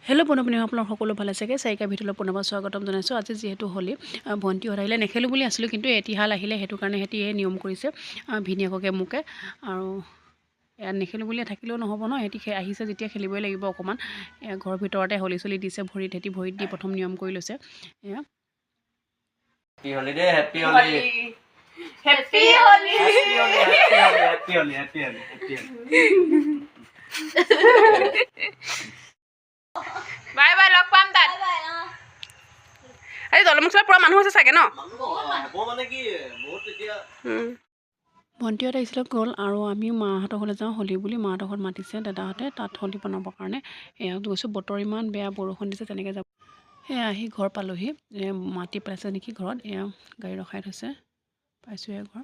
Hello' বন্ধু আপোনালোক সকলো ভালে চাগে চাইকা ভিডিঅ'লৈ পুনৰবাৰ স্বাগতম জনাইছোঁ। আজি যিহেতু হ'লি ভণ্টিহঁত আহিলে নেখেলোঁ বুলি আছিলোঁ, কিন্তু এতিহাল আহিলে সেইটো কাৰণে সিহঁতি এই নিয়ম কৰিছে ভিনিয়েককে মোকে। আৰু ইয়াত নেখেলোঁ বুলিয়ে থাকিলেও নহ'ব ন, সিহঁতি আহিছে যেতিয়া খেলিবই লাগিব অকণমান। ঘৰৰ ভিতৰতে হলি চলি দিছে, ভৰিত দি প্ৰথম নিয়ম কৰি লৈছে। এয়া হেপী হলি দে, হেপী হলি, হেপী হলি, হেপী হলি, হেপী হলি, হেপী হলি। বাই বাই, লগ পাম তাত। আজি দলমুখত পুৰা মানুহ আছে চাগে ন? ভণ্টিহঁত আহিছিলে গ'ল আৰু আমি মাহঁতৰ ঘৰলৈ যাওঁ হলি বুলি। মাহঁতৰ ঘৰত মাতিছে দাদাহঁতে, তাত হলি বনাবৰ কাৰণে। এয়া গৈছোঁ, বতৰ ইমান বেয়া, বৰষুণ দিছে, তেনেকৈ যাব। সেয়া আহি ঘৰ পালোহি, মাতি পেলাইছে নেকি ঘৰত। এয়া গাড়ী ৰখাই থৈছে, পাইছোঁহে ঘৰ।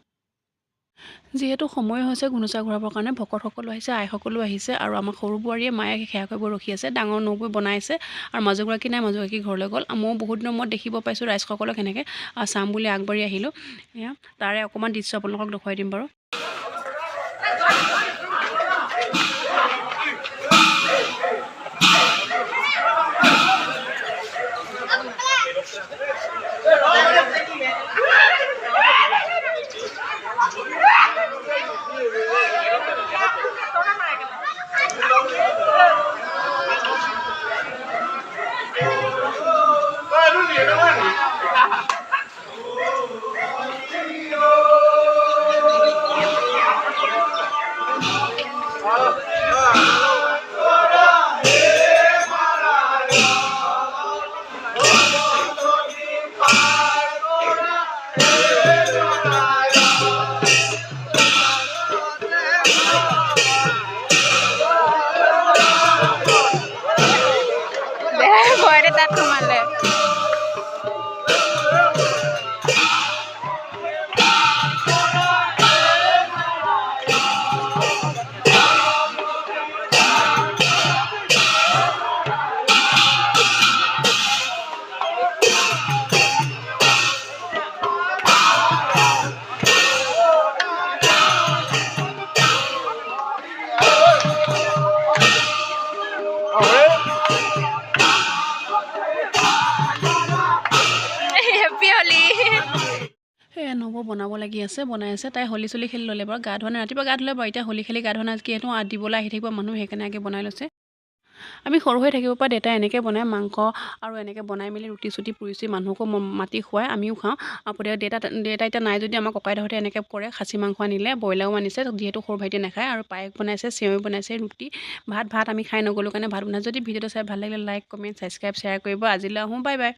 যিহেতু সময় হৈছে ঘুনুচা ঘূৰাবৰ কাৰণে, ভকতসকলো আহিছে, আইসকলো আহিছে, আৰু আমাৰ সৰু বোৱাৰীয়ে মায়ে সেৱা কৰিব ৰখি আছে। ডাঙৰ নবৌৱে বনাইছে আৰু মাজুগৰাকী নাই, মাজুগৰাকী ঘৰলৈ গ'ল। ময়ো বহুত দিনৰ মূৰত দেখিব পাইছোঁ ৰাইজসকলক সেনেকৈ চাম বুলি আগবাঢ়ি আহিলোঁ। এয়া তাৰে অকণমান দৃশ্য আপোনালোকক দেখুৱাই দিম বাৰু। ভয়তে তাত সোমালে। হেপী হলি। সেয়া নবৌ বনাব লাগি আছে, বনাই আছে। তাই হলি চলি খেলি ল'লে বাৰু, গা ধোৱা নাই, ৰাতিপুৱা গা ধুলে বাৰু, এতিয়া হলি খেলি গা ধোৱা নাই, যিহেতু দিবলৈ আহি থাকিব মানুহ, সেইকাৰণে আগে বনাই লৈছে। আমি সৰু হৈ থাকিব পৰা দেউতাই এনেকৈ বনায় মাংস, আৰু এনেকৈ বনাই মেলি ৰুটি চুটি পুৰিচি মানুহকো মাতি খুৱাই, আমিও খাওঁ। আৰু দেউতা এতিয়া নাই যদি আমাৰ ককাইদেউহঁতে এনেকৈ কৰে, খাচী মাংস আনিলে, ব্ৰইলাৰো আনিছে, যিহেতু সৰু ভাইটিয়ে নাখায়। আৰু পায়স বনাইছে, চেৱৈ বনাইছে, ৰুটি, ভাত আমি খাই নগ'লোঁ কাৰণে ভাত বনাইছে। যদি ভিডিঅ'টো চাই ভাল লাগিলে লাইক, কমেণ্ট, ছাবস্ক্ৰাইব, শ্বেয়াৰ কৰিব। আজিলৈ আহোঁ, বাই বাই।